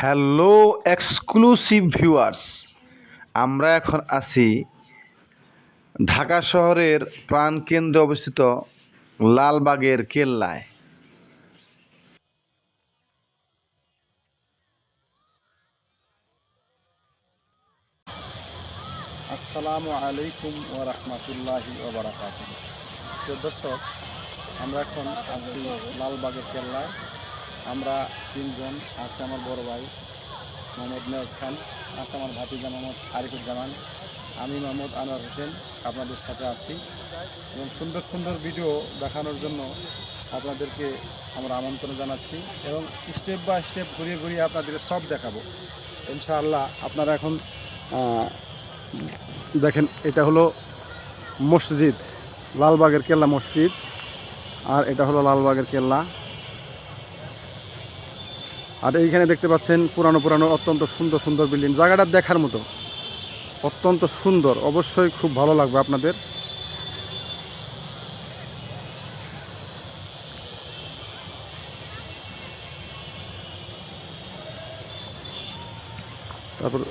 Hello exclusive viewers, আমরা এখন আছি ঢাকা শহরের প্রাণকেন্দ্রে অবস্থিত লালবাগের কেল্লায়। আসসালামু আলাইকুম ওয়া রাহমাতুল্লাহি ওয়া বারাকাতুহু। তো দর্শক, আমরা এখন আছি লালবাগের কেল্লায়। আমরা তিনজন, আছে আমার বড় ভাই মোহাম্মদ নেওয়াজ খান, আছে আমার ভাতিজা মোহাম্মদ আরিফুজ্জামান, আমি মোহাম্মদ আনোয়ার হোসেন আপনাদের সাথে আছি এবং সুন্দর সুন্দর ভিডিও দেখানোর জন্য আপনাদেরকে আমরা আমন্ত্রণ জানাচ্ছি এবং স্টেপ বাই স্টেপ ঘুরিয়ে ঘুরিয়ে আপনাদের সব দেখাবো ইনশাআল্লাহ। আপনারা এখন দেখেন, এটা হলো মসজিদ, লালবাগের কেল্লা মসজিদ, আর এটা হলো লালবাগের কেল্লা। আর এইখানে দেখতে পাচ্ছেন পুরানো পুরানো অত্যন্ত সুন্দর সুন্দর বিল্ডিং। জায়গাটা দেখার মতো, অত্যন্ত সুন্দর, অবশ্যই খুব ভালো লাগবে আপনাদের। তারপর